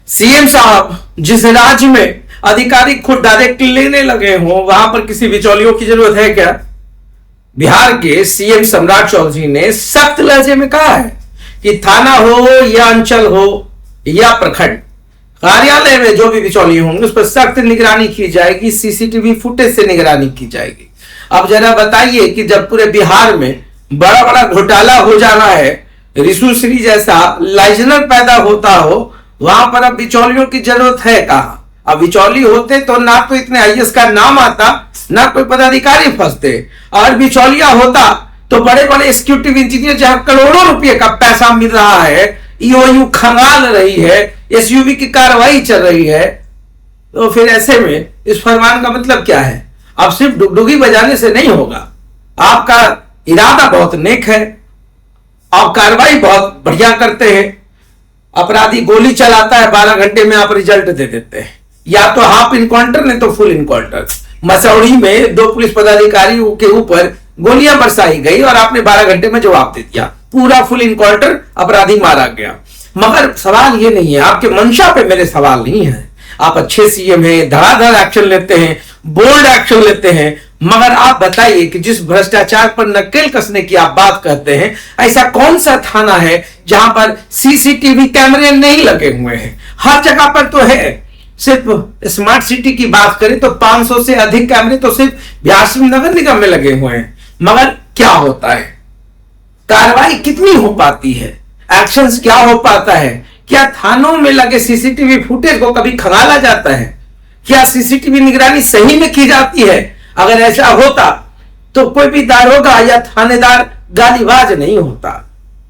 CM साहब जिस राज्य में अधिकारी खुद डायरेक्ट लेने लगे हों वहां पर किसी बिचौलियों की जरूरत है क्या? बिहार के सीएम सम्राट चौधरी ने सख्त लहजे में कहा है कि थाना हो या अंचल हो या प्रखंड कार्यालय में जो भी बिचौलिए होंगे उस पर सख्त निगरानी की जाएगी, सीसीटीवी फुटेज से निगरानी की जाएगी। अब जरा बताइए कि जब पूरे बिहार में बड़ा बड़ा घोटाला हो जाना है, रिशु श्री जैसा लाइजनर पैदा होता हो, वहां पर अब बिचौलियों की जरूरत है कहां? अब बिचौली होते तो ना तो इतने आईएएस का नाम आता, ना कोई पदाधिकारी फंसते। और बिचौलिया होता तो बड़े बड़े एग्जीक्यूटिव इंजीनियर जहां करोड़ों रुपए का पैसा मिल रहा है, ईओयू खंगाल रही है, एसयूवी की कार्रवाई चल रही है, तो फिर ऐसे में इस फरमान का मतलब क्या है? अब सिर्फ डुगडुगी बजाने से नहीं होगा। आपका इरादा बहुत नेक है, आप कार्रवाई बहुत बढ़िया करते हैं। अपराधी गोली चलाता है, 12 घंटे में आप रिजल्ट दे देते हैं, या तो हाफ इनकाउंटर नहीं तो फुल इनकाउंटर। मसौड़ी में 2 पुलिस पदाधिकारियों के ऊपर गोलियां बरसाई गई और आपने 12 घंटे में जवाब दे दिया, पूरा फुल इनकाउंटर, अपराधी मारा गया। मगर सवाल ये नहीं है, आपके मंशा पे मेरे सवाल नहीं है। आप अच्छे सीएम हैं, धड़ाधड़ एक्शन लेते हैं, बोल्ड एक्शन लेते हैं, मगर आप बताइए कि जिस भ्रष्टाचार पर नकेल कसने की आप बात करते हैं, ऐसा कौन सा थाना है जहां पर सीसीटीवी कैमरे नहीं लगे हुए हैं? हर जगह पर तो है। सिर्फ स्मार्ट सिटी की बात करें तो 500 से अधिक कैमरे तो सिर्फ बिहार नगर निगम में लगे हुए हैं। मगर क्या होता है? कार्रवाई कितनी हो पाती है? एक्शंस क्या हो पाता है? क्या थानों में लगे सीसीटीवी फुटेज को कभी खंगाला जाता है? क्या सीसीटीवी निगरानी सही में की जाती है? अगर ऐसा होता तो कोई भी दारोगा या थानेदार गालीबाज नहीं होता,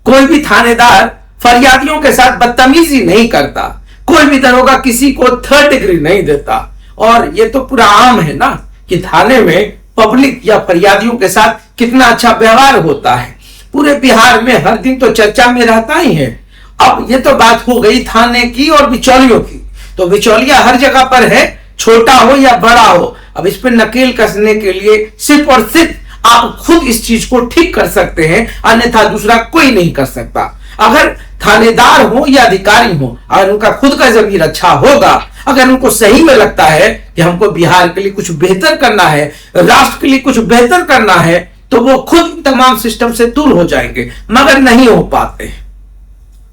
कोई भी थानेदार फरियादियों के साथ बदतमीजी नहीं करता, कोई भी दरोगा किसी को 3rd डिग्री नहीं देता। और ये तो पूरा आम है ना कि थाने में पब्लिक या फरियादियों के साथ कितना अच्छा व्यवहार होता है। पूरे बिहार में हर दिन तो चर्चा में रहता ही है। अब ये तो बात हो गई थाने की और बिचौलियों की, तो बिचौलिया हर जगह पर है, छोटा हो या बड़ा हो। अब इस पर नकेल कसने के लिए सिर्फ और सिर्फ आप खुद इस चीज को ठीक कर सकते हैं, अन्यथा दूसरा कोई नहीं कर सकता। अगर थानेदार हो या अधिकारी हो, अगर उनका खुद का जमीर अच्छा होगा, अगर उनको सही में लगता है कि हमको बिहार के लिए कुछ बेहतर करना है, राष्ट्र के लिए कुछ बेहतर करना है, तो वो खुद तमाम सिस्टम से दूर हो जाएंगे। मगर नहीं हो पाते।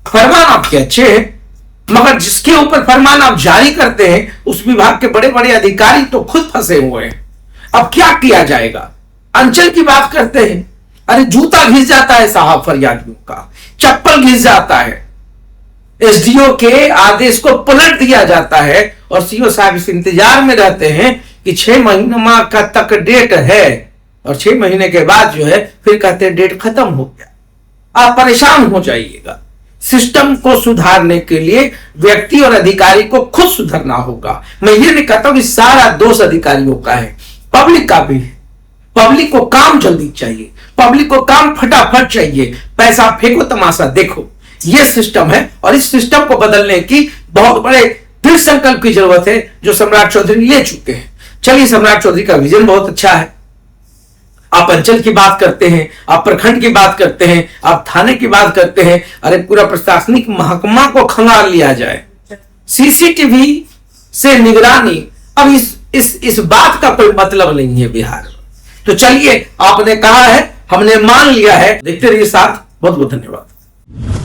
फरमान आपके अच्छे हैं, मगर जिसके ऊपर फरमान आप जारी करते हैं उस विभाग के बड़े बड़े अधिकारी तो खुद फंसे हुए हैं। अब क्या किया जाएगा? अंचल की बात करते हैं, अरे जूता घिस जाता है साहब फरियादियों का, चप्पल घिस जाता है, एसडीओ के आदेश को पलट दिया जाता है और सीओ साहब इस इंतजार में रहते हैं कि 6 महीना का तक डेट है, और 6 महीने के बाद जो है फिर कहते हैं डेट खत्म हो गया। आप परेशान हो जाइएगा। सिस्टम को सुधारने के लिए व्यक्ति और अधिकारी को खुद सुधरना होगा। मैं ये नहीं कहता हूं कि सारा दोष अधिकारियों का है, पब्लिक का भी है। पब्लिक को काम जल्दी चाहिए, पब्लिक को काम फटाफट चाहिए, पैसा फेंको तमाशा देखो, ये सिस्टम है। और इस सिस्टम को बदलने की बहुत बड़े दृढ़ संकल्प की जरूरत है, जो सम्राट चौधरी ले चुके हैं। चलिए, सम्राट चौधरी का विजन बहुत अच्छा है। आप अंचल की बात करते हैं, आप प्रखंड की बात करते हैं, आप थाने की बात करते हैं, अरे पूरा प्रशासनिक महकमा को खंगाल लिया जाए, सीसीटीवी से निगरानी। अब इस बात का कोई मतलब नहीं है बिहार में। तो चलिए, आपने कहा है, हमने मान लिया है, देखते रहिए साथ। बहुत बहुत धन्यवाद।